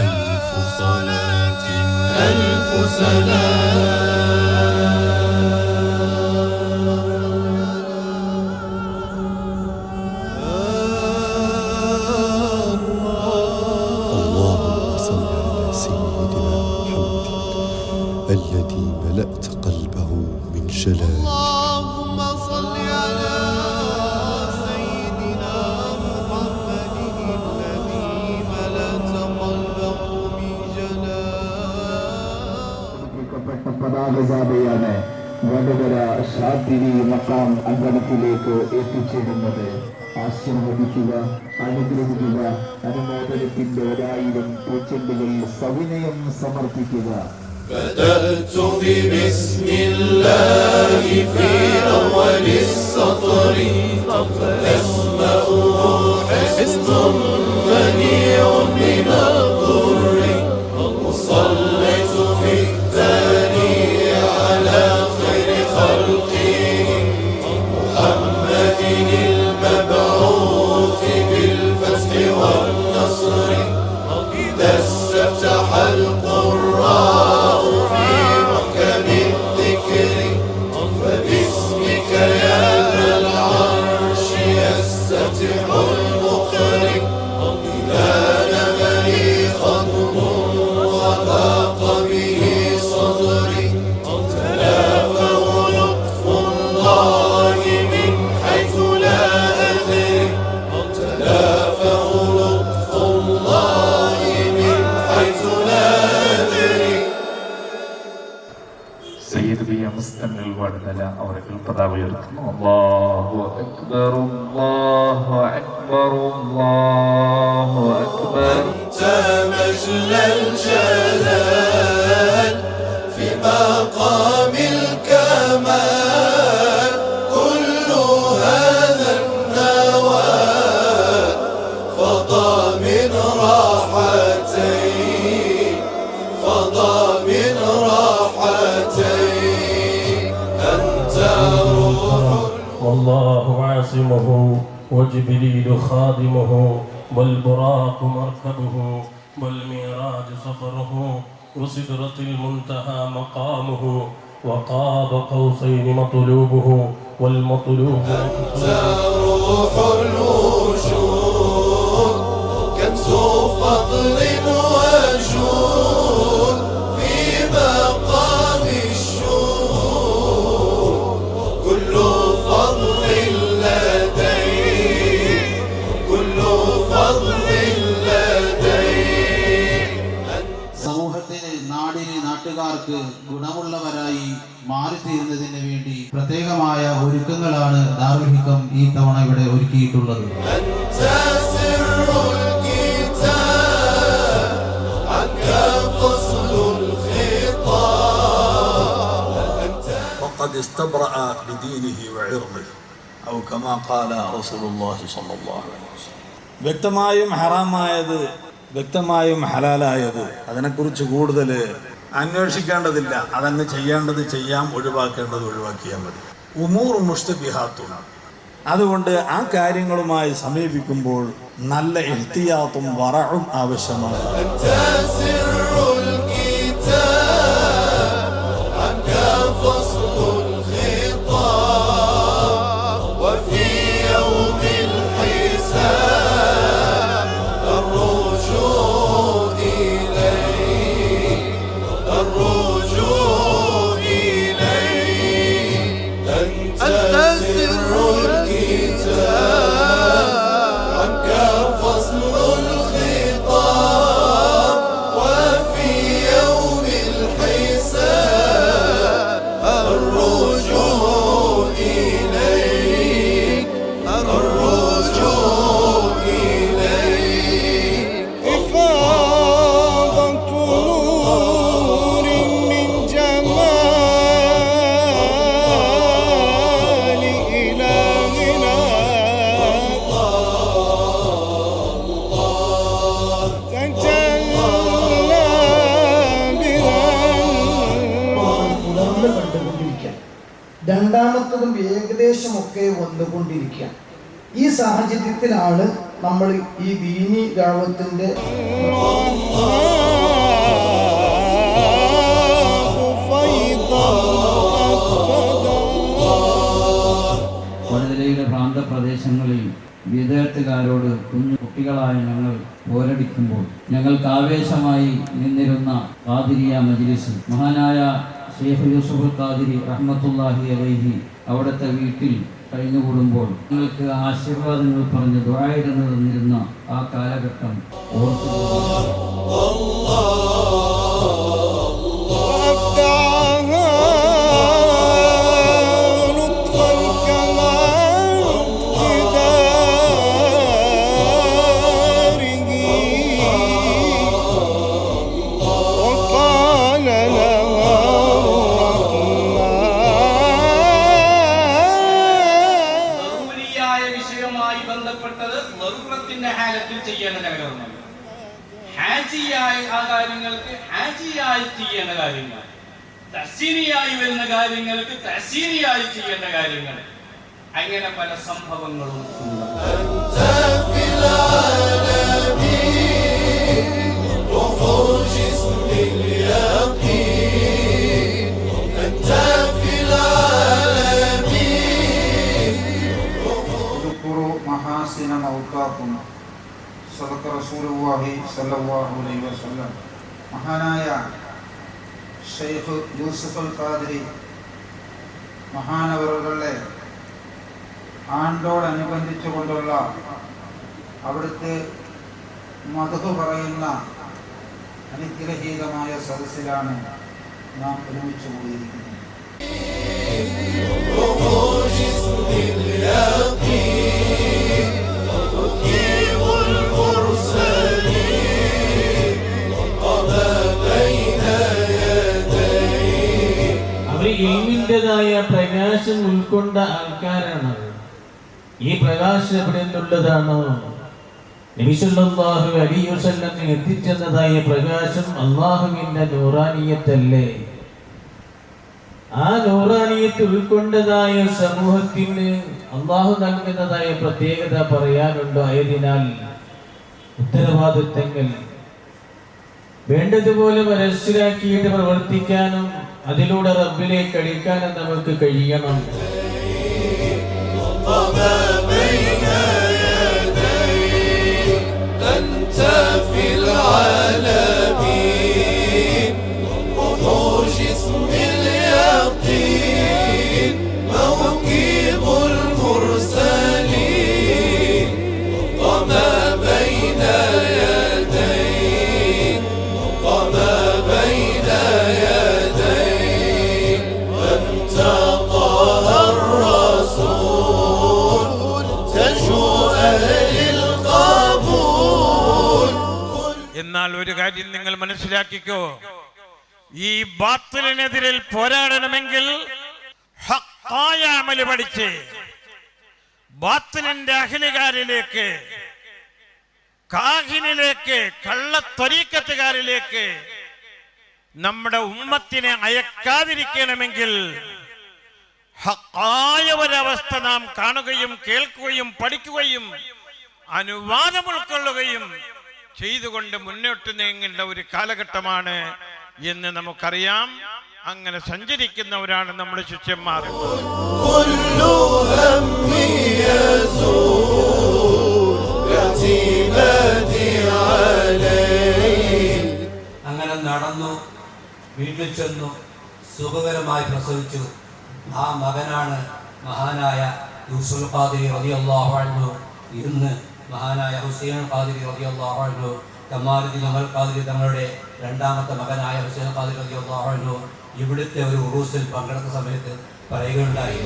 ألف صلاة ألف سلام. اللهم صل على سيدنا محمد الذي ملأت قلبه من جلالك. اللهم صل على سيدنا محمد الذي ملأت قلبه من جلالك. പതാകജാഥയാണ് വടകര ശാന്തിരി മക്കാം അങ്കണത്തിലേക്ക് എത്തിച്ചേരുന്നത്. ആശീർവദിക്കുക, അനുഗ്രഹിക്കുക, അനുമോദനത്തിന്റെ 1000 പൂച്ചെണ്ടുകൾ സവിനയം സമർപ്പിക്കുക. بدأت ببسم الله في أول السطر أسمأه حسن منيع من الضر وصليت في الثاني على خير خلقه محمد المبعوث بالفتح والنصر إذا استفتح القراء في محكم الذكر فباسمك يا ذا العرش يستفتح المقرئ إذا نبني خطب وضاق به صدري تلافه لطف الله من حيث لا أدري تلافه لطف الله من حيث لا أدري. سيد بي مستمع الوردة أورك القضاء ويرتم الله أكبر الله أكبر الله أكبر. أنت مجلى الجلال في مقام الكمال كل هذا النوال فضى من راحتين فضى من راحتين أنت روح والله عاصمه وجبريل خادمه والبراق مركبه والميراج سفره وسدرة المنتهى مقامه وقاب قوسين مطلوبه والمطلوب أنت روح الوجود كنز فضل وجود في مقام الشهود كل فضل لديك كل فضل لديك. സമൂഹത്തിന്, നാടിന്, നാട്ടുകാർക്ക് ഗുണമുള്ളവരായി മാറിത്തീരുന്നതിന് വേണ്ടി പ്രത്യേകമായ ഒരുക്കങ്ങളാണ് ദാറുൽ ഹിക്കം ഈ തവണ ഇവിടെ ഒരുക്കിയിട്ടുള്ളത്. أنت سر الكتاب عنك فصل الخطاب أنت وقد استبرأ بدينه وعرضه أو كما قال رسول الله صلى الله عليه وسلم. വ്യക്തമായും ഹറാമായത് വ്യക്തമായും ഹലാലായത് അതിനെക്കുറിച്ച് കൂടുതൽ അന്വേഷിക്കേണ്ടതില്ല. അതങ്ങ് ചെയ്യേണ്ടത് ചെയ്യാം, ഒഴിവാക്കേണ്ടത് ഒഴിവാക്കിയാൽ മതി. ഉമൂർ മുസ്തബിഹാത്തും. അതുകൊണ്ട് ആ കാര്യങ്ങളുമായി സമീപിക്കുമ്പോൾ നല്ല ഇഹ്തിയാത്തും വറഉം ആവശ്യമാണ്. أنت سر الكتاب عنك فصل الخطاب وفي يوم الحساب الرجوع إليك الرجوع إليك. أنت سر الكتاب عنك فصل الخطاب وفي يوم الحساب الرجوع إليك الرجوع إليك. إفاضة نور من جمال إلهنا تجلى بها. കണ്ടുകൊണ്ടിരിക്കുകയാണ്. രണ്ടാമത്തതും ഏകദേശമൊക്കെ വന്നുകൊണ്ടിരിക്കുകയാണ്. ഈ സാഹചര്യത്തിലാണ് നമ്മൾ ഈ ദീനി ദഅവത്തിന്റെ വടകരയിലെ പ്രാന്തപ്രദേശങ്ങളിൽ വിദേഹത്തുകാരോട് കുഞ്ഞു കുട്ടികളായ ഞങ്ങൾ പോരടിക്കുമ്പോൾ ഞങ്ങൾക്ക് ആവേശമായി നിന്നിരുന്ന ഖാദിരിയ മജ്ലിസ് മഹാനായ ഷെയ്ഖ് യൂസുഫ് ഖാദിരി റഹ്മത്തുള്ളാഹി അലൈഹി അവിടുത്തെ വീട്ടിൽ കഴിഞ്ഞുകൂടുമ്പോൾ ഞങ്ങൾക്ക് ആശീർവാദങ്ങൾ പറഞ്ഞ് ദുആയിരുന്നു തന്നിരുന്ന ആ കാലഘട്ടം ഓർത്തു ചെയ്യേണ്ട കാര്യങ്ങൾ ഹാജിയായ ആ കാര്യങ്ങൾക്ക് ഹാജിയായി ചെയ്യേണ്ട കാര്യങ്ങൾ തഹ്സീനിയായി വരുന്ന കാര്യങ്ങൾക്ക് തഹ്സീനിയായി ചെയ്യേണ്ട കാര്യങ്ങൾ അങ്ങനെ പല സംഭവങ്ങളും മഹാസിന മൗഖാക്കും സദഖ റസൂലുള്ളാഹി സ്വല്ലല്ലാഹു അലൈഹി വസല്ലം. മഹാനായ ഷെയ്ഖ് യൂസുഫ് അൽ ഖാദിരി മഹാനവറുകളുടെ ആണ്ടോടനുബന്ധിച്ചുകൊണ്ടുള്ള അവിടുത്തെ മദ്ഹ് പറയുന്ന അനുഗ്രഹീതമായ സദസ്സിലാണ് നാം ഒരുമിച്ച് കൂടിയിരിക്കുന്നത്. ഇൽമിൻ്റെതായ പ്രകാശം ഉൾക്കൊണ്ട ആൾക്കാരാണ്. ഈ പ്രകാശം എവിടെ നിന്നുള്ളതാണ്? നബി സല്ലല്ലാഹു അലൈഹി വസല്ലം എത്തിച്ചതായ പ്രകാശം അല്ലാഹുവിന്റെ നൂറാനിയത്തല്ലേ? ആ നൂറാനിയത്ത് ഉൾക്കൊണ്ടതായ സമൂഹത്തിന് അല്ലാഹു നൽകുന്നതായ പ്രത്യേകത പറയാനുണ്ടോ? ആയതിനാൽ ഉത്തരവാദിത്തങ്ങൾ വേണ്ടതുപോലെ മനസ്സിലാക്കിയിട്ട് പ്രവർത്തിക്കാനും അതിലൂടെ റബ്ബിലേക്ക് അടുക്കാനും നമുക്ക് കഴിയണം. എന്നാൽ ഒരു കാര്യം നിങ്ങൾ മനസ്സിലാക്കിക്കോ, ഈ ബാത്തിലിനെതിരെ പോരാടണമെങ്കിൽ ഹഖായ അമല് പഠിച്ച് ബാത്തിലിന്റെ അഹ്ലുകാരിലേക്ക്, കാഹിനിലേക്ക്, കള്ളത്വരീക്കത്തുകാരിലേക്ക് നമ്മുടെ ഉമ്മത്തിനെ അയക്കാതിരിക്കണമെങ്കിൽ ഹഖായ ഒരവസ്ഥ നാം കാണുകയും കേൾക്കുകയും പഠിക്കുകയും അനുവാദം ഉൾക്കൊള്ളുകയും ചെയ്തുകൊണ്ട് മുന്നോട്ട് നീങ്ങേണ്ട ഒരു കാലഘട്ടമാണ് എന്ന് നമുക്കറിയാം. അങ്ങനെ സഞ്ചരിക്കുന്നവരാണ് നമ്മുടെ ശിഷ്യന്മാർ. അങ്ങനെ നടന്നു, വീട്ടിൽ ചെന്നു, സുഖകരമായി പ്രസവിച്ചു. ആ മകനാണ് മഹാനായ യൂസുഫ് ഖാദിരി റളിയല്ലാഹു അൻഹു. ഇന്ന് മഹാനായ ഹുസൈൻ ഖാദിരി റളിയല്ലാഹു അൻഹു, കമാലുദ്ദീൻ അമൽ ഖാദിരി തങ്ങളുടെ രണ്ടാമത്തെ മകനായ ഹുസൈൻ ഖാദിരി റളിയല്ലാഹു അൻഹു ഇവിടുത്തെ ഒരു ഉറൂസിൽ പങ്കെടുത്ത സമയത്ത് പറയുകയുണ്ടായി,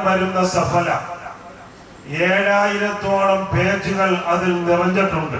വരുന്ന സഫല 7000-ഓളം പേജുകൾ അതിൽ നിറഞ്ഞിട്ടുണ്ട്.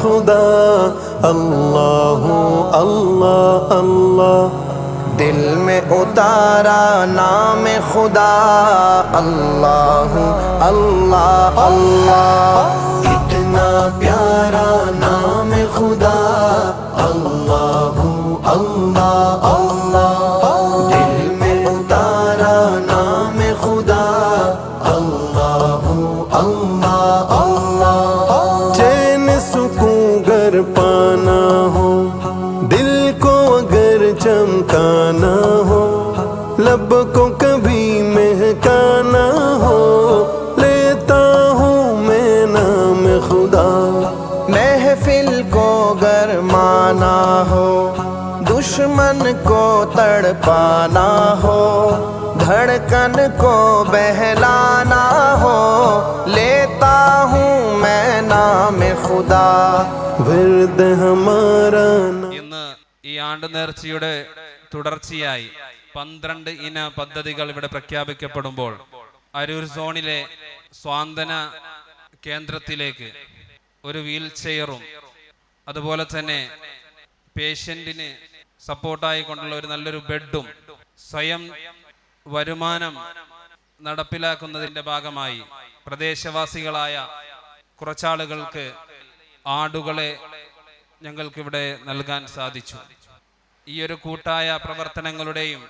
खुदा अल्लाह अल्लाह अल्लाह दिल में उतारा नाम खुदा अल्लाह अल्लाह अल्लाह कितना प्यारा नाम खुदा अल्लाह अल्लाह अल्लाह दिल में उतारा नाम खुदा अल्लाह अल्लाह अल्लाह चैन सुकून गर पाना हो दिल को अगर चमकाना हो लब को कभी महकाना हो लेता हूँ मैं नाम खुदा महफिल को गरमाना हो दुश्मन को तड़पाना हो धड़कन को बहलाना हो लेता हूँ मैं नाम खुदा विर्द हमारा ഇന്ന് ഈ ആണ്ട് നേർച്ചയുടെ തുടർച്ചയായി 12 ഇന പദ്ധതികൾ ഇവിടെ പ്രഖ്യാപിക്കപ്പെടുമ്പോൾ അരൂർ സോണിലെ സ്വാന്തന കേന്ദ്രത്തിലേക്ക് ഒരു വീൽ ചെയറും അതുപോലെ തന്നെ പേഷ്യന്റിന് സപ്പോർട്ടായി കൊണ്ടുള്ള ഒരു നല്ലൊരു ബെഡും സ്വയം വരുമാനം നടപ്പിലാക്കുന്നതിൻ്റെ ഭാഗമായി പ്രദേശവാസികളായ കുറച്ചാളുകൾക്ക് ആടുകളെ ഞങ്ങൾക്കിവിടെ നൽകാൻ സാധിച്ചു. ഈ ഒരു കൂട്ടായ പ്രവർത്തനങ്ങളുടെയും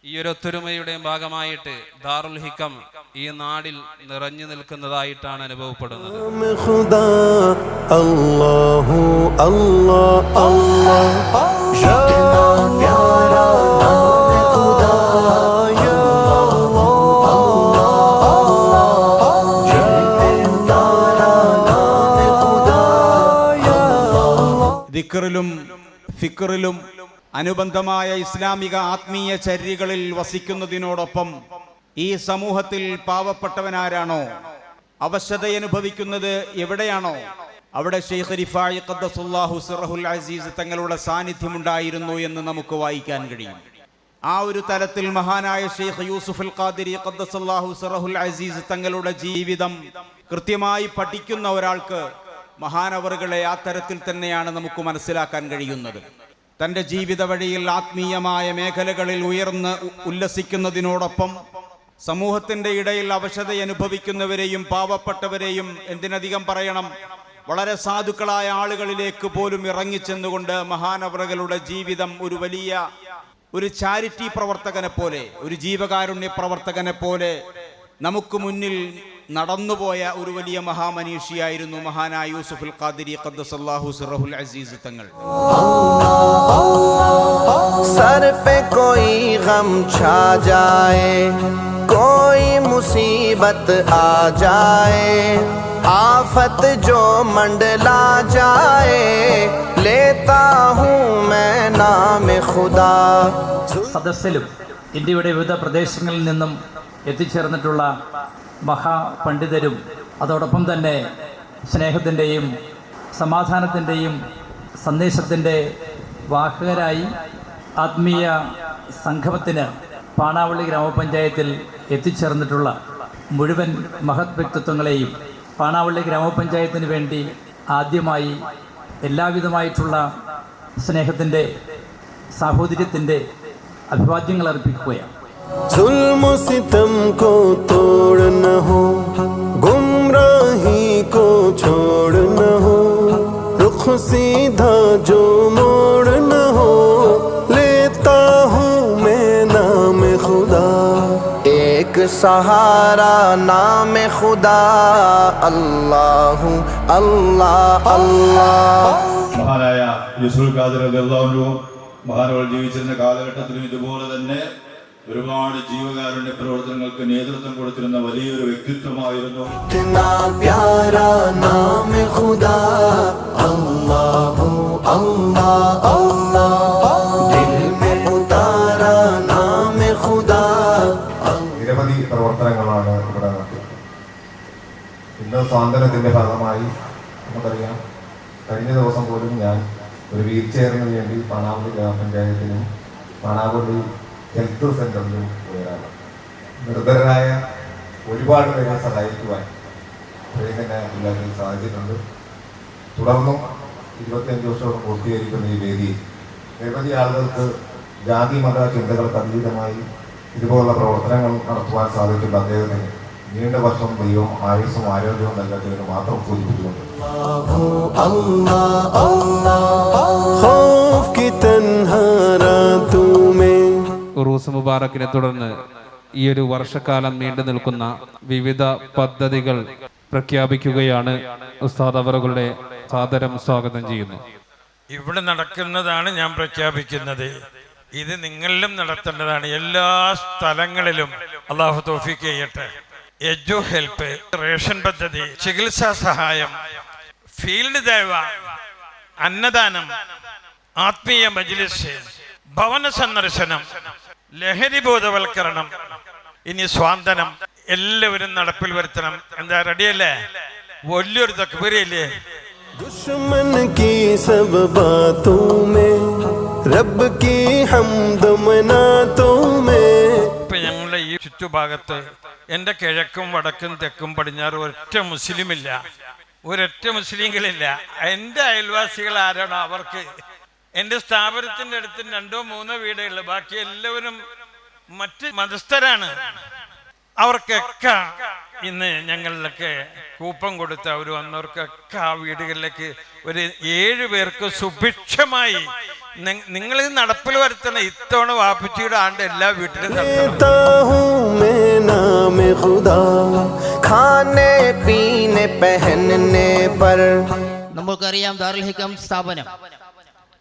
ഈ ഒരു ഒത്തൊരുമയുടെയും ഭാഗമായിട്ട് ദാറുൽ ഹിക്കം ഈ നാടിൽ നിറഞ്ഞു നിൽക്കുന്നതായിട്ടാണ് അനുഭവപ്പെടുന്നത്. ദിക്റിലും ഫിക്റിലും അനുബന്ധമായ ഇസ്ലാമിക ആത്മീയ ചര്യകളിൽ വസിക്കുന്നതിനോടൊപ്പം ഈ സമൂഹത്തിൽ പാവപ്പെട്ടവനാരാണോ, അവശതയനുഭവിക്കുന്നത് എവിടെയാണോ അവിടെ ശൈഖ് റിഫായി ഖദ്ദസുല്ലാഹു സിറഹുൽ അസീസ് തങ്ങളുടെ സാന്നിധ്യമുണ്ടായിരുന്നു എന്ന് നമുക്ക് വായിക്കാൻ കഴിയും. ആ ഒരു തലത്തിൽ മഹാനായ ശൈഖ് യൂസുഫുൽ ഖാദിരി ഖദ്ദസുല്ലാഹു സിറഹുൽ അസീസ് തങ്ങളുടെ ജീവിതം കൃത്യമായി പഠിക്കുന്ന ഒരാൾക്ക് മഹാനവറുകളെ ആ തരത്തിൽ തന്നെയാണ് നമുക്ക് മനസ്സിലാക്കാൻ കഴിയുന്നത്. തൻ്റെ ജീവിത വഴിയിൽ ആത്മീയമായ മേഖലകളിൽ ഉയർന്ന് ഉല്ലസിക്കുന്നതിനോടൊപ്പം സമൂഹത്തിൻ്റെ ഇടയിൽ അവശത അനുഭവിക്കുന്നവരെയും പാവപ്പെട്ടവരെയും എന്തിനധികം പറയണം, വളരെ സാധുക്കളായ ആളുകളിലേക്ക് പോലും ഇറങ്ങിച്ചെന്നുകൊണ്ട് മഹാനവറുകളുടെ ജീവിതം ഒരു വലിയ ഒരു ചാരിറ്റി പ്രവർത്തകനെ പോലെ, ഒരു ജീവകാരുണ്യ പ്രവർത്തകനെ പോലെ നമുക്ക് മുന്നിൽ നടന്നുപോയ ഒരു വലിയ മഹാമനീഷിയായിരുന്നു മഹാനായ യൂസുഫുൽ ഖാദിരി ഖദ്ദസല്ലാഹു സിറഹുൽ അസീസ് തങ്ങൾ. सर पे कोई गम छा जाए, कोई मुसीबत आ जाए, आफत जो मंडला जाए, लेता हूँ मैं नाम खुदा. സദസ്സിലും ഇന്ത്യയുടെ വിവിധ പ്രദേശങ്ങളിൽ നിന്നും എത്തിച്ചേർന്നിട്ടുള്ള മഹാപണ്ഡിതരും അതോടൊപ്പം തന്നെ സ്നേഹത്തിൻ്റെയും സമാധാനത്തിൻ്റെയും സന്ദേശത്തിൻ്റെ വാഹകരായി ആത്മീയ സംഗമത്തിന് പാണാവള്ളി ഗ്രാമപഞ്ചായത്തിൽ എത്തിച്ചേർന്നിട്ടുള്ള മുഴുവൻ മഹത് വ്യക്തിത്വങ്ങളെയും പാണാവള്ളി ഗ്രാമപഞ്ചായത്തിന് വേണ്ടി ആദ്യമായി എല്ലാവിധമായിട്ടുള്ള സ്നേഹത്തിൻ്റെ സാഹോദര്യത്തിൻ്റെ അഭിവാദ്യങ്ങൾ അർപ്പിക്കുകയാണ്. जुल्म सितम को तोड़ न हो, गुमराही को छोड़ न हो, रुख सीधा जो मोड़ न हो, लेता हूँ मैं नाम खुदा. एक सहारा नाम खुदा अल्लाह अल्लाह अल्लाह. മഹാനായ യൂസുഫുൽ ഖാദിർ റളിയല്ലാഹു അൻഹു മഹാനവർ ജീവിച്ചിരുന്ന കാലഘട്ടത്തിലും ഇതുപോലെ തന്നെ ഒരുപാട് ജീവകാരുണ്യ പ്രവർത്തനങ്ങൾക്ക് നേതൃത്വം കൊടുത്തിരുന്ന വലിയൊരു വ്യക്തിത്വമായിരുന്നു. നിരവധി പ്രവർത്തനങ്ങളാണ് ഇവിടെ നടത്തിയത്. ഇന്ന് സ്വാതന്ത്ര്യത്തിന്റെ ഭാഗമായി നമുക്കറിയാം, കഴിഞ്ഞ ദിവസം പോലും ഞാൻ ഒരു വീൽ ചെയറിന് വേണ്ടി പാണാവള്ളി ഗ്രാമപഞ്ചായത്തിനും പാണാവള്ളി ഹെൽത്ത് സെൻ്ററിലും പോയതാണ്. നിർധനരായ ഒരുപാട് പേരെ സഹായിക്കുവാൻ പ്രേരണ സാധിച്ചിട്ടുണ്ട്. തുടർന്നും 25 വർഷം പൂർത്തീകരിക്കുന്ന ഈ വേദി നിരവധി ആളുകൾക്ക് ജാതി മത ചിന്തകൾക്ക് അതീതമായി ഇതുപോലുള്ള പ്രവർത്തനങ്ങൾ നടത്തുവാൻ സാധിക്കുന്ന അദ്ദേഹത്തിന് നീണ്ട വർഷം ദൈവം ആയുസ്സും ആരോഗ്യവും നൽകട്ടെ എന്ന് മാത്രം സൂചിപ്പിച്ചുകൊണ്ട് ഉറൂസ് മുബാറക്കിനെ തുടർന്ന് ഈ ഒരു വർഷക്കാലം നീണ്ടു നിൽക്കുന്ന വിവിധ പദ്ധതികൾ പ്രഖ്യാപിക്കുകയാണ്. ഉസ്താദ് അവറുകളുടെ സാദരം സ്വാഗതം ചെയ്യുന്നു. ഇവിടെ നടക്കുന്നതാണ് ഞാൻ പ്രഖ്യാപിക്കുന്നത്. ഇത് നിങ്ങളിലും നടത്തേണ്ടതാണ്. എല്ലാ സ്ഥലങ്ങളിലും അള്ളാഹു തൗഫീഖ് ചെയ്യട്ടെ. എജു ഹെൽപ്പ്, റേഷൻ പദ്ധതി, ചികിത്സാ സഹായം, ഫീൽഡ് ദേവ, അന്നദാനം, ആത്മീയ മജ്ലിസ്, ഭവന സന്ദർശനം, ലഹരി ബോധവൽക്കരണം, ഇനി സ്വാന്തനം എല്ലാവരും നടപ്പിൽ വരുത്തണം. എന്താ റെഡിയല്ലേ? വലിയൊരു തക്ബീറില്ലേ? दुश्मन की सब बातों में रब की हम्द मनातों में. ഇപ്പൊ ഞങ്ങളുടെ ഈ ചുറ്റുഭാഗത്ത് എൻ്റെ കിഴക്കും വടക്കും തെക്കും പടിഞ്ഞാറും ഒരൊറ്റ മുസ്ലിമില്ല, ഒരൊറ്റ മുസ്ലിങ്ങളില്ല. എൻ്റെ അയൽവാസികൾ ആരാണോ അവർക്ക് എൻ്റെ സ്ഥാപനത്തിൻ്റെ അടുത്ത് 2-3 വീടേ ഉള്ളൂ. ബാക്കി എല്ലാവരും മറ്റ് മതസ്ഥരാണ്. അവർക്കൊക്കെ ഇന്ന് ഞങ്ങളിലൊക്കെ കൂപ്പൺ കൊടുത്ത് അവർ വന്നവർക്കൊക്കെ ആ വീടുകളിലേക്ക് ഒരു 7 പേർക്ക് സുഭിക്ഷമായി നിങ്ങൾ ഇത് നടപ്പിൽ വരുത്തണം. ഇത്തവണ വാപ്പിച്ചിയുടെ ആണ്ട് എല്ലാ വീട്ടിലും നമ്മൾക്കറിയാം ദാറുൽ ഹിക്കം സ്ഥാപനം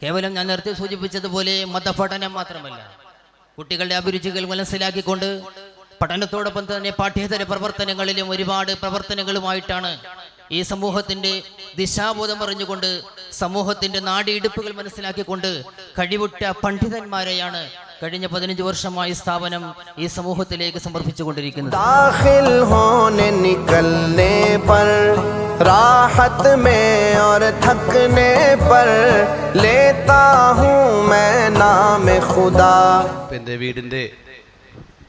കേവലം ഞാൻ നേരത്തെ സൂചിപ്പിച്ചതുപോലെ മതപഠനം മാത്രമല്ല, കുട്ടികളുടെ അഭിരുചികൾ മനസ്സിലാക്കിക്കൊണ്ട് പഠനത്തോടൊപ്പം തന്നെ പാഠ്യേതര പ്രവർത്തനങ്ങളിലും ഒരുപാട് പ്രവർത്തനങ്ങളുമായിട്ടാണ് ഈ സമൂഹത്തിൻ്റെ ദിശാബോധം പറഞ്ഞുകൊണ്ട് സമൂഹത്തിൻ്റെ നാടിയിടുപ്പുകൾ മനസ്സിലാക്കിക്കൊണ്ട് കഴിവുറ്റ പണ്ഡിതന്മാരെയാണ് കഴിഞ്ഞ 15 വർഷമായി സ്ഥാപനം ഈ സമൂഹത്തിലേക്ക് സമർപ്പിച്ചുകൊണ്ടിരിക്കുന്നത്. എൻ്റെ വീടിൻ്റെ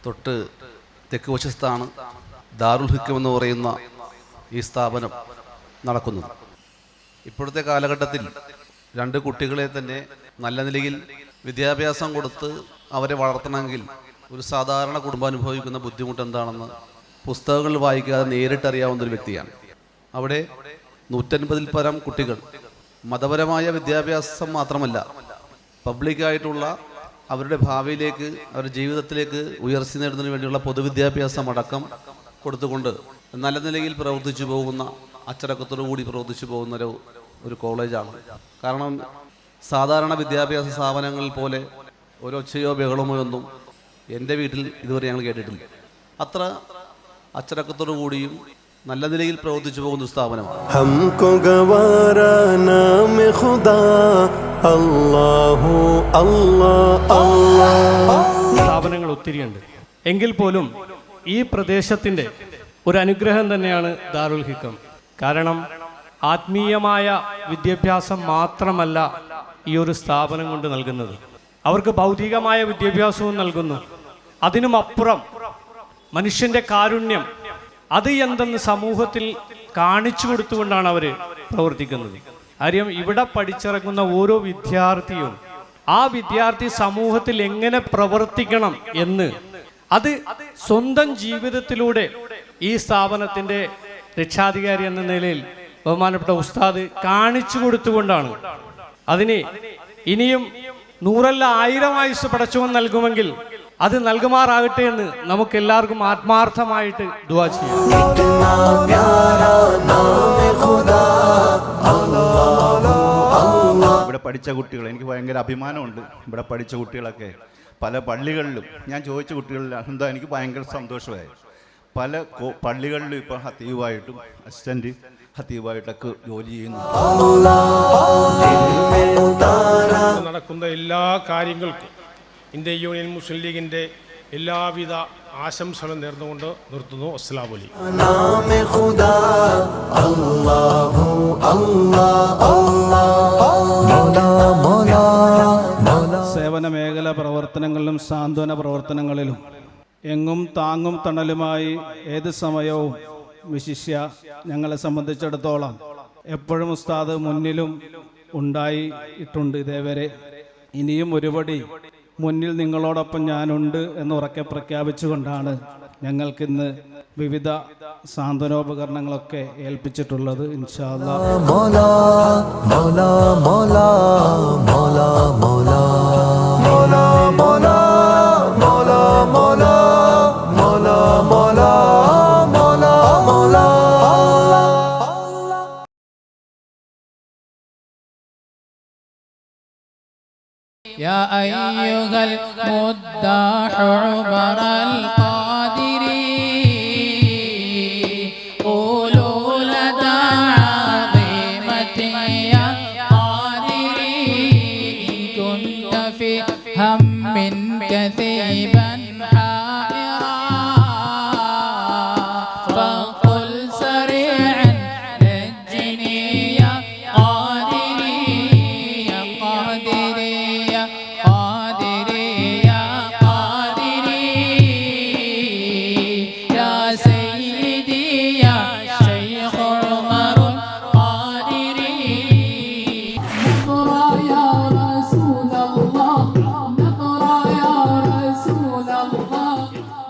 തൊട്ട് തെക്ക് വശത്താണ് ദാറുൽ ഹിക്കം എന്ന് പറയുന്ന ഈ സ്ഥാപനം നടക്കുന്നത്. ഇപ്പോഴത്തെ കാലഘട്ടത്തിൽ 2 കുട്ടികളെ തന്നെ നല്ല നിലയിൽ വിദ്യാഭ്യാസം കൊടുത്ത് അവരെ വളർത്തണമെങ്കിൽ ഒരു സാധാരണ കുടുംബം അനുഭവിക്കുന്ന ബുദ്ധിമുട്ട് എന്താണെന്ന് പുസ്തകങ്ങൾ വായിക്കാതെ നേരിട്ടറിയാവുന്നൊരു വ്യക്തിയാണ്. അവിടെ 150-ൽ പരം കുട്ടികൾ മതപരമായ വിദ്യാഭ്യാസം മാത്രമല്ല, പബ്ലിക്കായിട്ടുള്ള അവരുടെ ഭാവിയിലേക്ക്, അവരുടെ ജീവിതത്തിലേക്ക് ഉയർച്ച നേടുന്നതിന് വേണ്ടിയുള്ള പൊതുവിദ്യാഭ്യാസം അടക്കം കൊടുത്തുകൊണ്ട് നല്ല നിലയിൽ പ്രവർത്തിച്ചു പോകുന്ന, അച്ചടക്കത്തോടു കൂടി പ്രവർത്തിച്ചു പോകുന്ന ഒരു കോളേജാണ്. കാരണം സാധാരണ വിദ്യാഭ്യാസ സ്ഥാപനങ്ങളിൽ പോലെ ഒരൊച്ചയോ ബഹളമോ ഒന്നും എൻ്റെ വീട്ടിൽ ഇതുവരെ ഞങ്ങൾ കേട്ടിട്ടില്ല. അത്ര അച്ചടക്കത്തോടു കൂടിയും നല്ല നിലയിൽ പ്രവർത്തിച്ചു പോകുന്ന സ്ഥാപനമാണ്. സ്ഥാപനങ്ങൾ ഒത്തിരിയുണ്ട്. എങ്കിൽ പോലും ഈ പ്രദേശത്തിൻ്റെ ഒരു അനുഗ്രഹം തന്നെയാണ് ദാറുൽ ഹിക്കം. കാരണം ആത്മീയമായ വിദ്യാഭ്യാസം മാത്രമല്ല ഈ ഒരു സ്ഥാപനം കൊണ്ട് നൽകുന്നത്, അവർക്ക് ഭൗതികമായ വിദ്യാഭ്യാസവും നൽകുന്നു. അതിനുമപ്പുറം മനുഷ്യൻ്റെ കാരുണ്യം അത് എന്തെന്ന് സമൂഹത്തിൽ കാണിച്ചു കൊടുത്തുകൊണ്ടാണ് അവർ പ്രവർത്തിക്കുന്നത്. കാര്യം ഇവിടെ പഠിച്ചിറങ്ങുന്ന ഓരോ വിദ്യാർത്ഥിയും ആ വിദ്യാർത്ഥി സമൂഹത്തിൽ എങ്ങനെ പ്രവർത്തിക്കണം എന്ന് അത് സ്വന്തം ജീവിതത്തിലൂടെ ഈ സ്ഥാപനത്തിൻ്റെ രക്ഷാധികാരി എന്ന നിലയിൽ ബഹുമാനപ്പെട്ട ഉസ്താദ് കാണിച്ചു കൊടുത്തുകൊണ്ടാണ്. അതിന് ഇനിയും 100 അല്ല 1000 ആയുസ് പടച്ചവൻ നൽകുമെങ്കിൽ അത് നൽകുമാറാകട്ടെ എന്ന് നമുക്ക് എല്ലാവർക്കും ആത്മാർത്ഥമായിട്ട് ദുആ ചെയ്യാം. ഇവിടെ പഠിച്ച കുട്ടികൾ, എനിക്ക് ഭയങ്കര അഭിമാനമുണ്ട്. ഇവിടെ പഠിച്ച കുട്ടികളൊക്കെ പല പള്ളികളിലും, ഞാൻ ചോദിച്ച കുട്ടികളിൽ എന്താ എനിക്ക് ഭയങ്കര സന്തോഷമായി. പല പള്ളികളിലും ഇപ്പോൾ ഹത്തീവായിട്ടും അസിസ്റ്റന്റ് ഹത്തീവായിട്ടൊക്കെ ജോലി ചെയ്യുന്നു. നടക്കുന്ന എല്ലാ കാര്യങ്ങൾക്കും ഇന്ത്യൻ യൂണിയൻ മുസ്ലിം ലീഗിൻ്റെ എല്ലാവിധ ആശംസകളും നേർന്നുകൊണ്ട് നിർത്തുന്നു. അസ്സലാമു അലൈക്കും. സേവന മേഖല പ്രവർത്തനങ്ങളിലും സാന്ത്വന പ്രവർത്തനങ്ങളിലും എങ്ങും താങ്ങും തണലുമായി ഏത് സമയവും വിശിഷ്യ ഞങ്ങളെ സംബന്ധിച്ചിടത്തോളം എപ്പോഴും ഉസ്താദ് മുന്നിലും ഉണ്ടായിട്ടുണ്ട് ഇതേവരെ. ഇനിയും ഒരുപടി മുന്നിൽ നിങ്ങളോടൊപ്പം ഞാനുണ്ട് എന്ന് ഉറക്കെ പ്രഖ്യാപിച്ചുകൊണ്ടാണ് ഞങ്ങൾക്കിന്ന് വിവിധ സാന്ത്വനോപകരണങ്ങളൊക്കെ ഏൽപ്പിച്ചിട്ടുള്ളത്. ഇൻഷാ അല്ലാഹ്. മൗലാ മൗലാ മൗലാ മൗലാ മൗലാ മൗലാ മൗലാ മൗലാ മൗലാ മൗലാ മൗലാ മൗലാ മൗലാ. يا أيها المداح عبر القادر قولوا لدى عظيمة يا قادر كنت في هم كثيبا حائرا فقل سريعا نجني يا قادر يا قادر يا قادر يا قادر يا سيدي يا شيخ عمر قادر. نقرأ يا رسول الله نقرأ يا رسول الله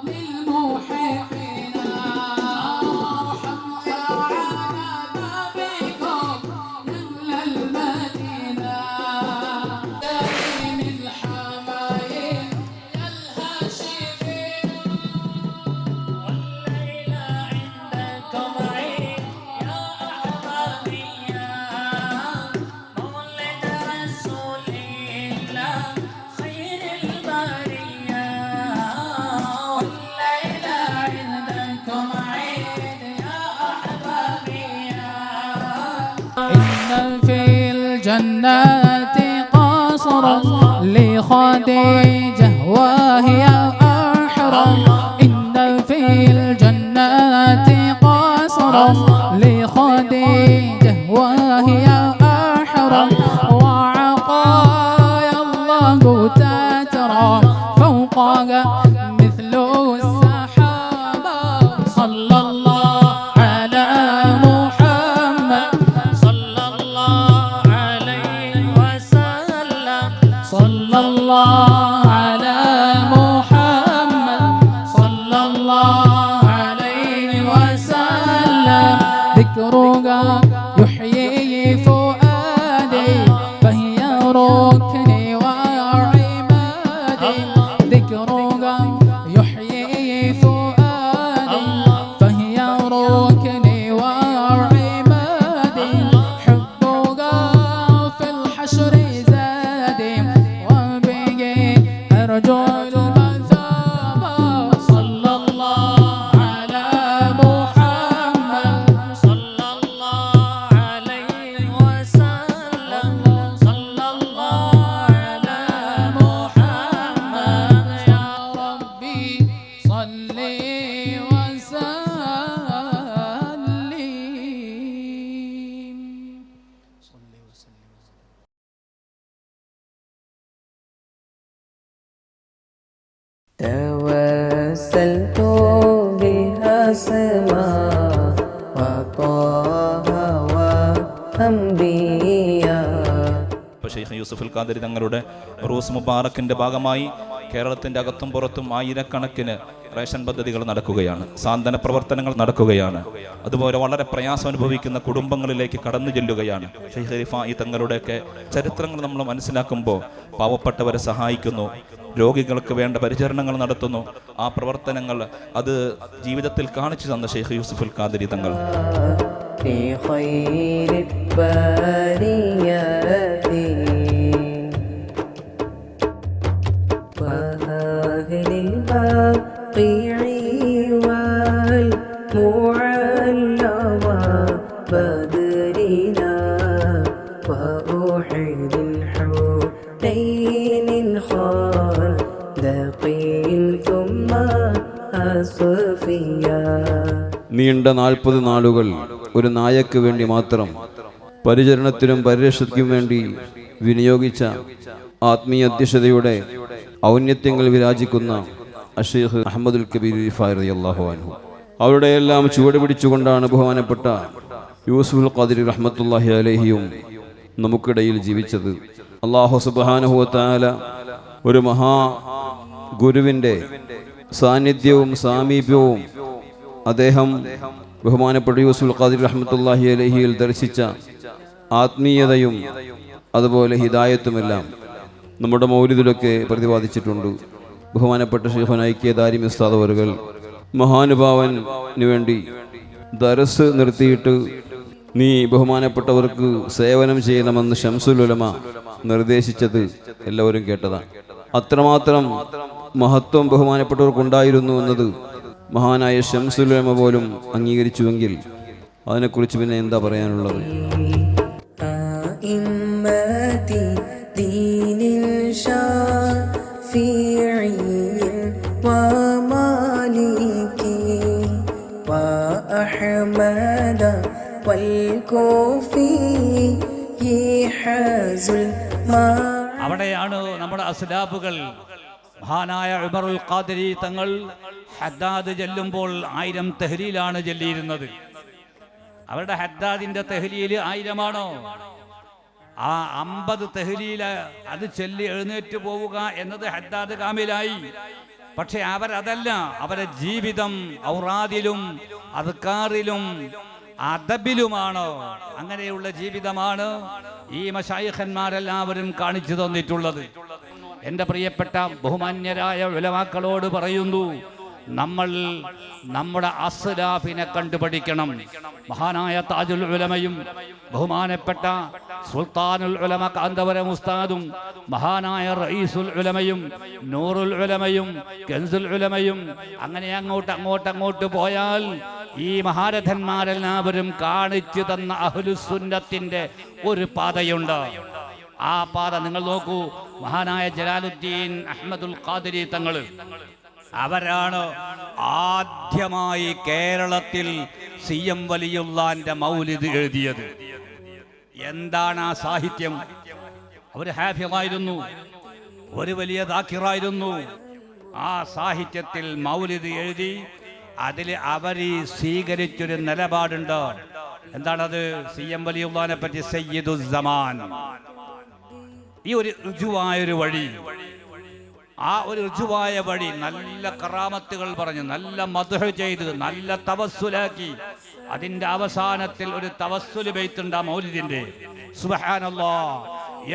للمحبين ارحم إعانة بكم أهل المدينة دائم الحمايل يا الهاشمين والليل عندكم عيد يا أحبابي مولد رسول الله خير البرية والليل عندكم عيد يا أحبابي. إن في الجنات قصرا لخديجة وهي أحرم إن في الجنات قصرا لخديجة وهي أحرم وعقايا الله تترى فوقها مثل السحابة صلى الله على محمد صلى الله عليه وسلم صلى الله على محمد صلى الله عليه وسلم ذكرها يحيي فؤادي فهي ركني وعمادي ذكرها يحيي فؤادي فهي ركني وعمادي حبها في الحشر زادي وبه أرجو المثابة صلى الله على محمد صلى الله عليه وسلم صلى الله على محمد يا ربي صل وسلم. توسلت بها سما وطه وأنبياء. ഷെയ്ഖ് യൂസുഫുൽ ഖാദിരി തങ്ങളുടെ റൂസ് മുബാറക്കിന്റെ ഭാഗമായി കേരളത്തിന്റെ അകത്തും പുറത്തും ആയിരക്കണക്കിന് റേഷൻ പദ്ധതികൾ നടക്കുകയാണ്, സാന്ത്വന പ്രവർത്തനങ്ങൾ നടക്കുകയാണ്. അതുപോലെ വളരെ പ്രയാസം അനുഭവിക്കുന്ന കുടുംബങ്ങളിലേക്ക് കടന്നു ചെല്ലുകയാണ്. ഷെയ്ഖ് റിഫായി തങ്ങളുടെയൊക്കെ ചരിത്രങ്ങൾ നമ്മൾ മനസ്സിലാക്കുമ്പോൾ പാവപ്പെട്ടവരെ സഹായിക്കുന്നു, രോഗികൾക്ക് വേണ്ട പരിചരണങ്ങൾ നടത്തുന്നു. ആ പ്രവർത്തനങ്ങൾ അത് ജീവിതത്തിൽ കാണിച്ചു തന്ന ഷെയ്ഖ് യൂസുഫുൽ ഖാദിരി തങ്ങൾ. في خير البريات وأهل البقيع والمعلى بدرنا وأحد الحسين الخندق ثم أصفيا. നീണ്ട 40 നാളുകൾ ഒരു നായക്ക് വേണ്ടി മാത്രം പരിചരണത്തിനും പരിരക്ഷയ്ക്കും വേണ്ടി വിനിയോഗിച്ച ആത്മീയ അധ്യക്ഷതയുടെ ഔന്നത്യങ്ങൾ വിരാജിക്കുന്ന അഷേഖ് അഹമ്മദുൽ കബീർ റിഫായി റളിയല്ലാഹു അൻഹു അവരുടെ എല്ലാം ചുവട് പിടിച്ചുകൊണ്ടാണ് ബഹുമാനപ്പെട്ട യൂസുഫുൽ ഖാദിരി റഹ്മത്തുള്ളാഹി അലൈഹിയും നമുക്കിടയിൽ ജീവിച്ചത്. അല്ലാഹു സുബ്ഹാനഹു വ തആല ഒരു മഹാ ഗുരുവിൻ്റെ സാന്നിധ്യവും സാമീപ്യവും അദ്ദേഹം ബഹുമാനപ്പെട്ട യൂസുഫുൽ ഖാദിരി റഹ്മത്തുള്ളാഹി അലൈഹിയിൽ ദർശിച്ച ആത്മീയതയും അതുപോലെ ഹിദായത്തുമെല്ലാം നമ്മുടെ മൗലിദിലൊക്കെ പ്രതിപാദിച്ചിട്ടുണ്ട്. ബഹുമാനപ്പെട്ട ശൈഖുനാ ഇ.കെ. ദാരിമി ഉസ്താദ് അവറുകൾ മഹാനുഭാവന് വേണ്ടി ദർസ് നിർത്തിയിട്ട് നീ ബഹുമാനപ്പെട്ടവർക്ക് സേവനം ചെയ്യണമെന്ന് ശംസുൽ ഉലമ നിർദ്ദേശിച്ചത് എല്ലാവരും കേട്ടതാണ്. അത്രമാത്രം മഹത്വം ബഹുമാനപ്പെട്ടവർക്കുണ്ടായിരുന്നു എന്നത് മഹാനായ ശംസുൽ ഉലമ പോലും അംഗീകരിച്ചുവെങ്കിൽ അതിനെക്കുറിച്ച് പിന്നെ എന്താ പറയാനുള്ളത്? അവിടെയാണ് നമ്മുടെ അസ്ലാഫുകൾ മഹാനായ ഉമറുൽ ഖാദിരി തങ്ങൾ ഹദ്ദാദ് ചെല്ലുമ്പോൾ 1000 തെഹ്ലീലാണ് ചൊല്ലിയിരുന്നത്. അവരുടെ ഹദ്ദാദിന്റെ തെഹ്ലീൽ 1000ആണോ? ആ 50 തെഹ്ലീൽ അത് ചൊല്ലി എഴുന്നേറ്റ് പോവുക എന്നത് ഹദ്ദാദ് കാമിലായി. പക്ഷെ അവരതല്ല, അവരുടെ ജീവിതം ഔറാദിലും അദ്കാറിലും അദബിലുമാണ്. അങ്ങനെയുള്ള ജീവിതമാണ് ഈ മശായിഖന്മാരെല്ലാവരും കാണിച്ചു തന്നിട്ടുള്ളത്. എൻ്റെ പ്രിയപ്പെട്ട ബഹുമാന്യരായ ഉലമാക്കളോട് പറയുന്നു, നമ്മൾ നമ്മുടെ അസ്ലാഫിനെ കണ്ടുപഠിക്കണം. മഹാനായ താജുൽ ഉലമയും ബഹുമാനപ്പെട്ട സുൽത്താനുൽ ഉലമ കാന്തപുരം ഉസ്താദും മഹാനായ റഈസുൽ ഉലമയും നൂറുൽ ഉലമയും കൻസുൽ ഉലമയും അങ്ങനെ അങ്ങോട്ട് പോയാൽ ഈ മഹാരഥന്മാരെല്ലാവരും കാണിച്ചു തന്ന അഹ്ലുസുന്നത്തിന്റെ ഒരു പാതയുണ്ട്. ആ പാത നിങ്ങൾ നോക്കൂ. മഹാനായ ജലാലുദ്ദീൻ അഹ്മദുൽ ഖാദിരി തങ്ങൾ അവരാണ് ആദ്യമായി കേരളത്തിൽ CM വലിയുള്ളാന്റെ മൗലിദ് എഴുതിയത്. എന്താണ് ആ സാഹിത്യം? അവർ ഹാഫിളായിരുന്നു, ഒരു വലിയ ദാക്കിറായിരുന്നു. ആ സാഹിത്യത്തിൽ മൗലിദ് എഴുതി അതിൽ അവർ സ്വീകരിച്ചൊരു നിലപാടുണ്ട്. എന്താണത്? CM വലിയുള്ളാനെ പറ്റി സയ്യിദുസ്സമാൻ. ഈ ഒരു ഋജുവായൊരു വഴി, ആ ഒരു ഋജുവായ വഴി നല്ല കറാമത്തുകൾ പറഞ്ഞ് നല്ല മദ്ഹ് ചെയ്ത് നല്ല തവസ്സുലാക്കി അതിൻ്റെ അവസാനത്തിൽ ഒരു തവസ്സുൽ ബൈത്തുണ്ട് ആ മൗലിദിന്റെ. സുബ്ഹാനല്ലാഹ്,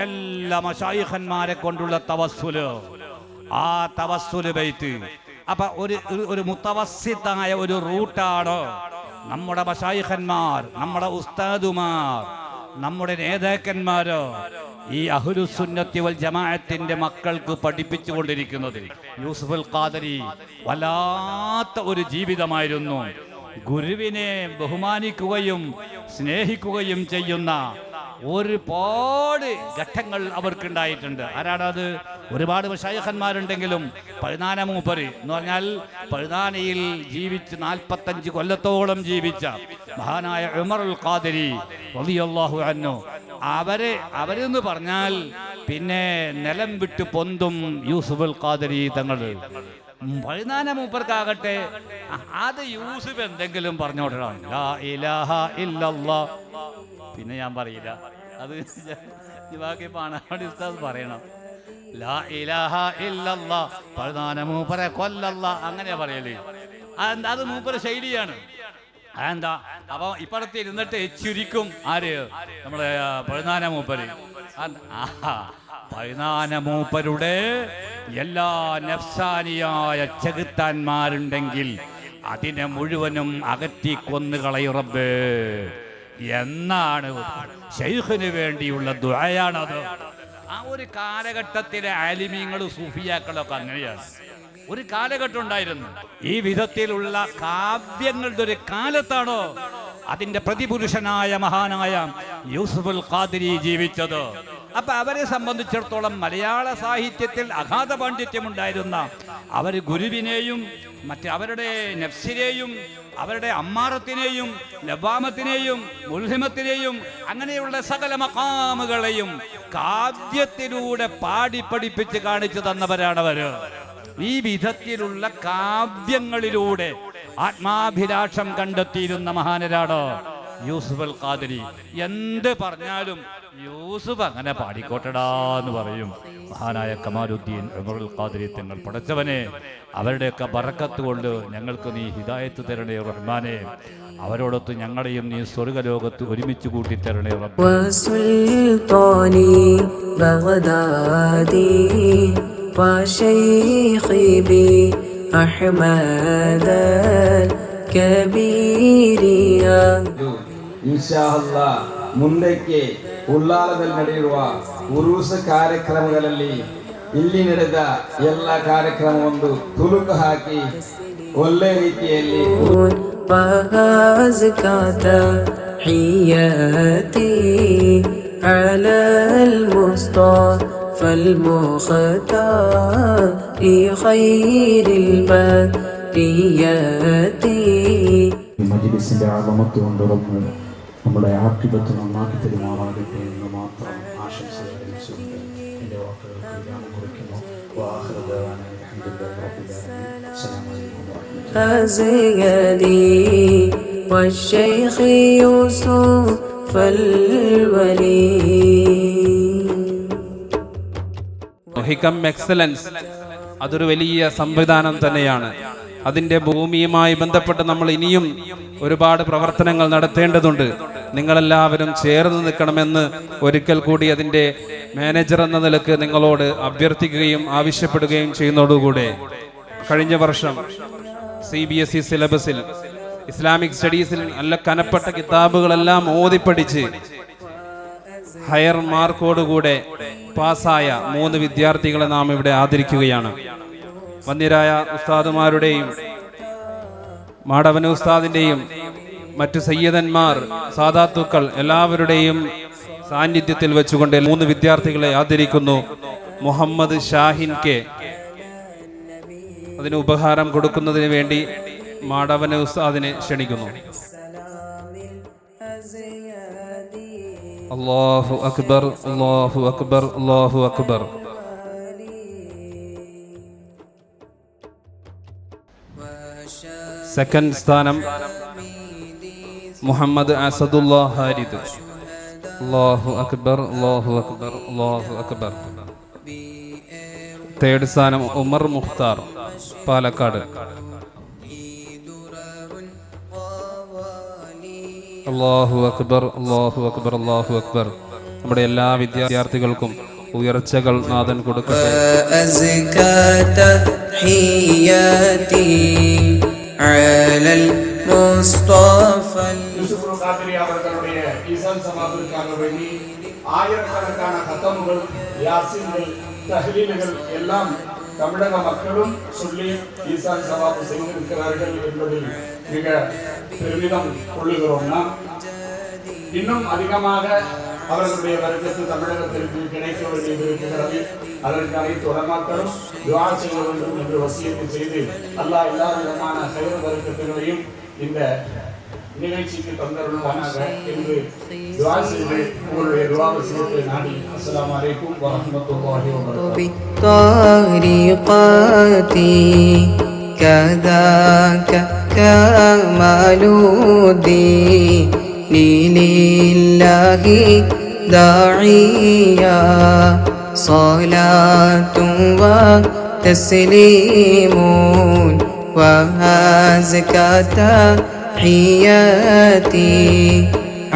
എല്ലാ മശായിഖന്മാരെ കൊണ്ടുള്ള തവസ്സുല്, ആ തവസ്സുൽ ബൈത്ത്. അപ്പൊ ഒരു മുത്തവസ്സിത്തായ ഒരു റൂട്ടാണ് നമ്മുടെ മശായിഖന്മാർ, നമ്മുടെ ഉസ്താദുമാർ, നമ്മുടെ നേതാക്കന്മാര് ഈ അഹ്ലുസുന്നത്തി വൽ ജമാഅത്തിന്റെ മക്കൾക്ക് പഠിപ്പിച്ചു കൊണ്ടിരിക്കുന്നത്. യൂസുഫുൽ ഖാദിരി വല്ലാത്ത ഒരു ജീവിതമായിരുന്നു. ഗുരുവിനെ ബഹുമാനിക്കുകയും സ്നേഹിക്കുകയും ചെയ്യുന്ന ഒരുപാട് ഘട്ടങ്ങൾ അവർക്കുണ്ടായിട്ടുണ്ട്. ആരാണത്? ഒരുപാട് മശായിഖന്മാരുണ്ടെങ്കിലും പഴുതാന മൂപ്പര് എന്ന് പറഞ്ഞാൽ പഴുതാനയിൽ ജീവിച്ച് 45 കൊല്ലത്തോളം ജീവിച്ച മഹാനായ ഉമറുൽ ഖാദിരി റളിയല്ലാഹു അൻഹു, അവരെന്ന് പറഞ്ഞാൽ പിന്നെ നിലം വിട്ട് പൊന്തും യൂസുഫുൽ ഖാദിരി തങ്ങൾ. പഴുതാന മൂപ്പർക്കാകട്ടെ അത് യൂസുഫ് എന്തെങ്കിലും പറഞ്ഞോട്ടാണ്, ലാ ഇലാഹ ഇല്ലല്ലാഹ്. പിന്നെ ഞാൻ പറയില്ല, അത് ബാക്കി പാണാടി ഉസ്താദ് പറയണം. ലാ ഇലാഹ ഇല്ലല്ലാഹ്, പഴുതാന മൂപ്പരെ കൊല്ലല്ലാഹ്, അങ്ങനെ പറയല്. അത് മൂപ്പര ശൈലിയാണ്. എന്താ? അപ്പൊ ഇപ്പുറത്ത് ഇരുന്നിട്ട് ചുരുക്കും ആര്? നമ്മുടെ പഴുതാന മൂപ്പര്. പഴുതാന മൂപ്പരുടെ എല്ലാ നഫ്സാനിയായ ചെകുത്താന്മാരുണ്ടെങ്കിൽ അതിനെ മുഴുവനും അകറ്റി കൊന്നുകളയും റബ്ബേ എന്നാണ് ശൈഖിന് വേണ്ടിയുള്ള ദുആയാണത്. ആ ഒരു കാലഘട്ടത്തിലെ ആലിമീങ്ങൾ സൂഫിയാക്കളൊക്കെ അങ്ങനെയാണ്. ഒരു കാലഘട്ടം ഉണ്ടായിരുന്നു. ഈ വിധത്തിലുള്ള കാവ്യങ്ങളുടെ ഒരു കാലത്താണോ അതിന്റെ പ്രതിപുരുഷനായ മഹാനായ യൂസുഫുൽ ഖാദിരി ജീവിച്ചത്. അപ്പൊ അവരെ സംബന്ധിച്ചിടത്തോളം മലയാള സാഹിത്യത്തിൽ അഗാധ പാണ്ഡിത്യമുണ്ടായിരുന്ന അവർ ഗുരുവിനെയും അവരുടെ നഫ്സിനെയും അവരുടെ അമ്മാറത്തിനെയും ലവാമത്തിനെയും മുൽഹിമത്തിനെയും അങ്ങനെയുള്ള സകല മഖാമുകളെയും കാവ്യത്തിലൂടെ പാടി പഠിപ്പിച്ച് കാണിച്ചു തന്നവരാണവര്. ഈ വിധത്തിലുള്ള കാവ്യങ്ങളിലൂടെ ആത്മാഭിലാഷം കണ്ടെത്തിയിരുന്ന മഹാനരാണ് യൂസുഫ് അൽ ഖാദിരി. എന്ത് പറഞ്ഞാലും യൂസുഫ് അങ്ങനെ പാടിക്കോട്ടടാ എന്ന് പറയും. മഹാനായ കമാലുദ്ദീൻ ഉമറുൽ ഖാദിരി തങ്ങൾ. പടച്ചവനെ, അവരുടെയൊക്കെ ബറക്കത്ത് കൊണ്ട് ഞങ്ങൾക്ക് നീ ഹിദായത്ത് തരണേ റഹ്മാനെ. അവരോടൊത്ത് ഞങ്ങളെയും നീ സ്വർഗലോകത്ത് ഒരുമിച്ച് കൂട്ടിത്തരണേ റബ്ബേ. ಮುಂದಕ್ಕೆ ಉಳ್ಳಾಲದಲ್ಲಿ ನಡೆಯುವ ಉರುಸ ಕಾರ್ಯಕ್ರಮಗಳಲ್ಲಿ ಇಲ್ಲಿ ನಡೆದ ಎಲ್ಲ ಕಾರ್ಯಕ್ರಮವೊಂದು ತುಲುಕು ಹಾಕಿ ಒಳ್ಳೆ ರೀತಿಯಲ್ಲಿ മജ്‌ലിസിന്റെ ആളമത്ത് കൊണ്ടുറന്ന് നമ്മുടെ ആക്കിബത്ത് നന്നാക്കി പെരുമാറാകട്ടെ എന്ന് മാത്രം ആശംസ അറിയിച്ചുകൊണ്ട് എൻ്റെ വാക്കുകൾക്ക് വിരാമം കുറിക്കുന്നു. ഹിക്കം എക്സലൻസ് അതൊരു വലിയ സംവിധാനം തന്നെയാണ്. അതിൻ്റെ ഭൂമിയുമായി ബന്ധപ്പെട്ട് നമ്മൾ ഇനിയും ഒരുപാട് പ്രവർത്തനങ്ങൾ നടത്തേണ്ടതുണ്ട്. നിങ്ങളെല്ലാവരും ചേർന്ന് നിൽക്കണമെന്ന് ഒരിക്കൽ കൂടി അതിൻ്റെ മാനേജർ എന്ന നിലക്ക് നിങ്ങളോട് അഭ്യർത്ഥിക്കുകയും ആവശ്യപ്പെടുകയും ചെയ്യുന്നതോടുകൂടെ കഴിഞ്ഞ വർഷം CBSE സിലബസിൽ ഇസ്ലാമിക് സ്റ്റഡീസിൽ നല്ല കനപ്പെട്ട കിതാബുകളെല്ലാം ഓതിപ്പഠിച്ച് ഹയർ മാർക്കോടുകൂടെ പാസ്സായ 3 വിദ്യാർത്ഥികളെ നാം ഇവിടെ ആദരിക്കുകയാണ്. വന്യരായ ഉസ്താദുമാരുടെയും മാടവന ഉസ്താദിൻ്റെയും മറ്റു സയ്യിദന്മാർ, സാദാത്തുക്കൾ എല്ലാവരുടെയും സാന്നിധ്യത്തിൽ വെച്ചുകൊണ്ട് 3 വിദ്യാർത്ഥികളെ ആദരിക്കുന്നു. മുഹമ്മദ് ഷാഹിൻ കെ അതിന് ഉപഹാരം കൊടുക്കുന്നതിന് വേണ്ടി മാടവന ഉസ്താദിനെ ക്ഷണിക്കുന്നു. അല്ലാഹു അക്ബർ, അല്ലാഹു അക്ബർ, അല്ലാഹു അക്ബർ. സെക്കൻഡ് സ്ഥാനം മുഹമ്മദ് അസദുല്ലാ ഹാരിദ്. അല്ലാഹു അക്ബർ, അല്ലാഹു അക്ബർ, അല്ലാഹു അക്ബർ. തേർഡ് സ്ഥാനം ഉമർ മുഖ്താർ, പാലക്കാട്. അല്ലാഹു അക്ബർ, അല്ലാഹു അക്ബർ, അല്ലാഹു അക്ബർ. നമ്മുടെ എല്ലാ വിദ്യാർത്ഥികൾക്കും ഉയർച്ചകൾ നാഥൻ കൊടുക്കട്ടെ. ஆயிரக்கணக்கான கதமுகள், யாசின்கள், தஹ்லீல்கள் எல்லாம் தமிழக மக்களும் சொல்லி ஈசான் சவாபு செய்திருக்கிறார்கள் என்பதில் மிக பெருமிதம் கொள்ளுகிறோம். நாம் இன்னும் அதிகமாக அவர்களுடைய வர்க்கத்து தமிழகத்திற்கு கிடைக்க வேண்டியது இருக்கிறது. அதற்கு அனைத்து உலமாக்களும் துஆ செய்ய வேண்டும் என்று வசியத்தை செய்து அல்லாஹ் எல்லா விதமான கயிறு வர்க்கத்தினரையும் இந்த நிகழ்ச்சிக்கு தந்தருள்வானாக என்று துஆ செய்து உங்களுடைய துஆ வசியத்தை நாடி அஸ்ஸலாமு அலைக்கும் வரஹ்மத்துல்லாஹி حياتي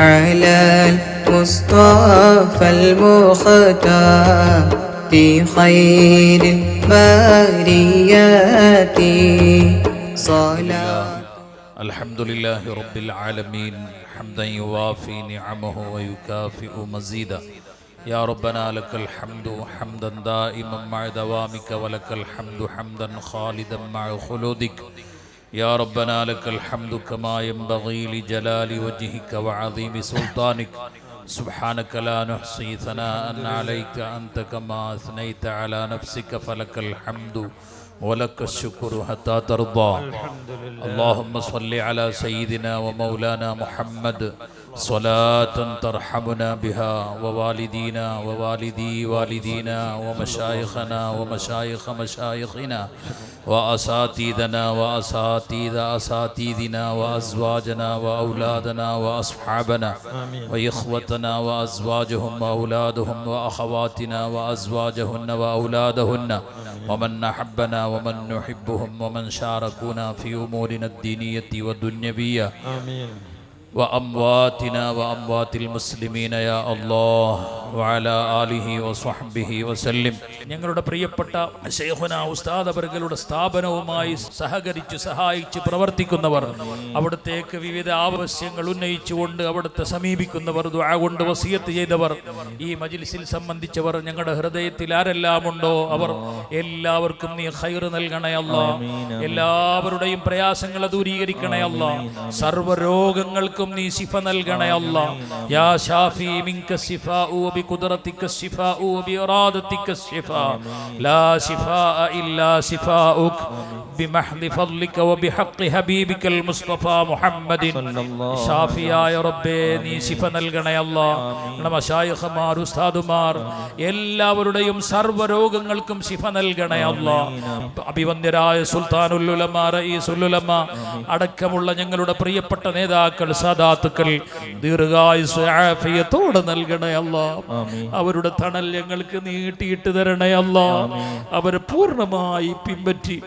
على المصطفى المختار في خير البريات صلاة. الحمد لله رب العالمين حمدا يوافي نعمه ويكافئ مزيدا. يا ربنا لك الحمد حمدا دائما مع دوامك ولك الحمد حمدا خالدا مع خلودك. يا ربنا لك الحمد كما ينبغي لجلال وجهك وعظيم سلطانك. سبحانك لا نحصي ثناء عليك أنت كما أثنيت على نفسك فلك الحمد ولك الشكر حتى ترضى. اللهم صل على سيدنا ومولانا محمد صلاة ترحمنا بها ووالدينا ووالدي والدينا ومشايخنا ومشايخ مشايخنا وأساتذنا وأساتذ أساتذنا وأزواجنا وأولادنا وأصحابنا وإخوتنا وأزواجهم وأولادهم وأخواتنا وأزواجهن وأولادهن ومن أحبنا ومن نحبهم ومن شاركونا في أمورنا الدينية والدنيوية وأمواتنا وأموات المسلمين يا الله وعلى آله وصحبه وسلم. ഞങ്ങളുടെ പ്രിയപ്പെട്ട ശൈഖുന ഉസ്താദ് അവരുടെ സ്ഥാപനവുമായി സഹകരിച്ച് സഹായിച്ച് പ്രവർത്തിക്കുന്നവർ, അവിടത്തേക്ക് വിവിധ ആവശ്യങ്ങൾ ഉന്നയിച്ചുകൊണ്ട് അവിടുത്തെ സമീപിക്കുന്നവർ, ദുആ കൊണ്ട് വസിയത്ത് ചെയ്തവർ, ഈ മജ്ലിസിൽ സംബന്ധിച്ചവർ, ഞങ്ങളുടെ ഹൃദയത്തിൽ ആരെല്ലാം ഉണ്ടോ അവർ എല്ലാവർക്കും നീ ഖൈർ നൽകണേ അല്ലാഹ്. എല്ലാവരുടെയും പ്രയാസങ്ങളെ ദൂരീകരിക്കണേ അല്ലാഹ്. സർവ്വരോഗങ്ങൾക്കും നീ ശിഫ നൽകണേ അല്ലാഹ്. യാ ഷാഫി മിൻക ശിഫാഉ ബിഖുദ്റതിക ശിഫാഉ ബിഇറാദതിക ശിഫാ ലാ ശിഫാഅ ഇല്ലാ ശിഫാഉക ബിമഹ്ദി ഫദ്ലിക വബിഹഖി ഹബീബികൽ മുസ്തഫ മുഹമ്മദിൻ. ഷാഫിയായ റബ്ബേ നീ ശിഫ നൽകണേ അല്ലാഹ്. നമ്മുടെ മശായിഖുമാർ, ഉസ്താദുമാർ എല്ലാവരുടെയും സർവ്വരോഗങ്ങൾക്കും ശിഫ നൽകണേ അല്ലാഹ്. അഭിവന്ദ്യരായ സുൽത്താനുൽ ഉലമ, റഈസുൽ ഉലമ അടക്കമുള്ള ഞങ്ങളുടെ പ്രിയപ്പെട്ട നേതാക്കൾ, സാദാത്തുക്കൾ ദീർഘായുസ്സ് ആഫിയത്തോടെ നൽകണേ അല്ലാഹ്. അവരുടെ തണൽ ഞങ്ങൾക്ക് നീട്ടിയിട്ട് തരണേ അല്ലാഹ്. അവരെ പൂർണ്ണമായി പിൻപറ്റി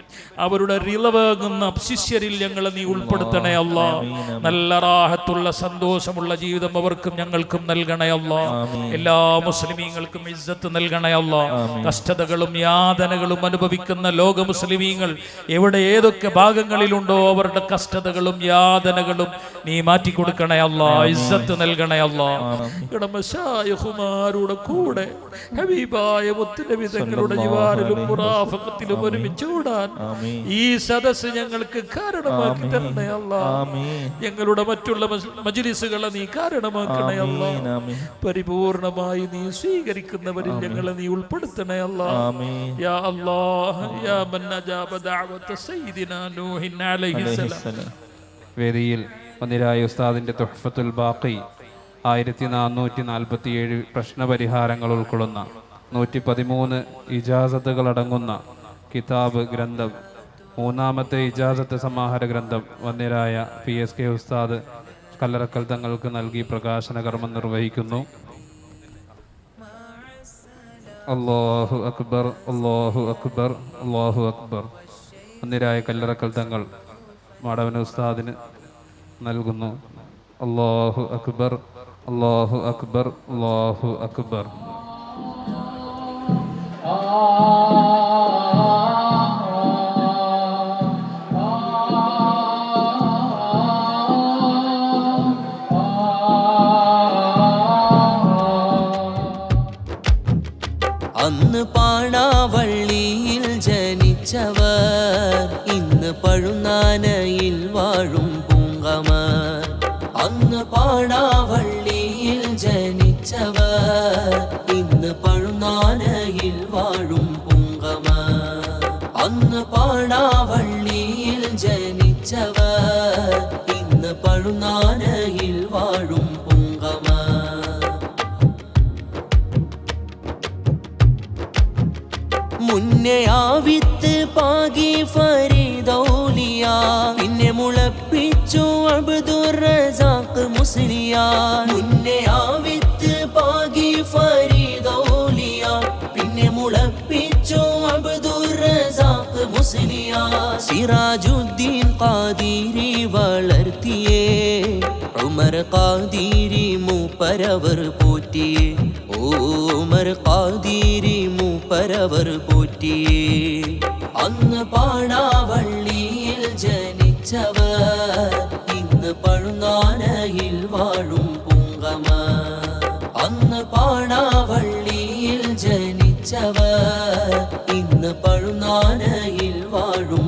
അവരുടെ റിളവാകുന്ന ശിഷ്യരിൽ ഞങ്ങളെ നീ ഉൾപ്പെടുത്തണേ അല്ലാഹ്. നല്ല റാഹത്തുള്ള സന്തോഷമുള്ള ജീവിതം അവർക്കും ഞങ്ങൾക്കും നൽകണേ അല്ലാഹ്. എല്ലാ മുസ്ലിമീങ്ങൾക്കും ഇസ്സത്ത് നൽകണേ അല്ലാഹ്. കഷ്ടതകളും യാതനകളും അനുഭവിക്കുന്ന ലോക മുസ്ലിമീങ്ങൾ എവിടെ ഏതൊക്കെ ഭാഗങ്ങളിലുണ്ടോ അവരുടെ കഷ്ടതകളും യാതനകളും നീ മാറ്റിക്കൊടുക്കണേ അല്ലാഹ്. ഇസ്സത്ത് നൽകണേ അല്ലാഹ്. മശായിഖുമാരുടെ കൂടെ ഹബീബായ മുത്തുനബി തങ്ങളുടെ ജിവാറിലും മുറാഫഖത്തിലും ഒരുമിച്ച് കൂടാൻ ഈ സദസ്സ് ഞങ്ങൾക്ക് കാരണമാക്കി തരണേ അല്ലാഹ്. ഞങ്ങളുടെ മറ്റുള്ള മജ്ലിസുകളെ നീ കാരണമാക്കണേ അല്ലാഹ്. പരിപൂർണമായി നീ സ്വീകരിക്കുന്നവരിൽ ഞങ്ങളെ നീ ഉൾപ്പെടുത്തണേ അല്ലാഹ്. യാ അല്ലാഹ് യാ മൻ അജാബ ദഅവത സയ്യിദിനാ നൂഹിൻ അലൈഹിസ്സലാം. വേദിയിൽ വന്നിരായ ഉസ്താദിൻ്റെ തുഹ്ഫത്തുൽ ബാഖി 1447 പ്രശ്നപരിഹാരങ്ങൾ ഉൾക്കൊള്ളുന്ന 113 ഇജാസത്തുകൾ അടങ്ങുന്ന കിതാബ് ഗ്രന്ഥം, മൂന്നാമത്തെ ഇജാസത്ത് സമാഹാര ഗ്രന്ഥം വന്നിരായ PSK ഉസ്താദ് കല്ലറക്കൽ തങ്ങൾക്ക് നൽകി പ്രകാശന കർമ്മം നിർവഹിക്കുന്നു. അല്ലാഹു അക്ബർ, അല്ലാഹു അക്ബർ, അല്ലാഹു അക്ബർ. വന്നിരായ കല്ലറക്കൽ തങ്ങൾ മാടവന ഉസ്താദിന് നൽകുന്നു. അല്ലാഹു അക്ബർ, അല്ലാഹു അക്ബർ, അല്ലാഹു അക്ബർ. അന്ന് പാണാവള്ളിയിൽ ജനിച്ചവർ ഇന്ന് പഴുനാനയിൽ വാഴും പൂങ്കമർ. അന്ന് പാണാവള്ളിയിൽ ജനിച്ചവർ ഇന്ന് പഴുനാനയിൽ വാഴും പൂങ്കമർ. അന്ന് പാണാവള്ളിയിൽ ജനിച്ചവർ ഇന്ന് പഴുനാനയിൽ വാഴും പൂങ്കമർ. മുന്നേ ആ വിത്ത് പാകി ഫരീദൗലിയ, പിന്നെ മുളപ്പിച്ചു അബ്ദുർ റസാഖ് മുസ്ലിയാർ. മുന്നേ ആ വിത്ത് പാകി ഫരീദൗലിയ, പിന്നെ മുളപ്പിച്ചു അബ്ദുർ റസാഖ് മുസ്ലിയാർ. സിറാജുദ്ദീൻ ഖാദിരി വളർത്തിയേ, ഉമർ ഖാദിരി മൂപ്പരവർ പോറ്റിയേ. ഉമർ ഖാദിരി മൂപ്പരവർ പോറ്റിയേ. അന്ന് പാണാവള്ളിയിൽ ജനിച്ചവർ ഇന്ന് പഴുനാനയിൽ വാഴും പൂങ്കമർ. അന്ന് പാണാവള്ളിയിൽ ജനിച്ചവർ ഇന്ന് പഴുനാനയിൽ വാഴും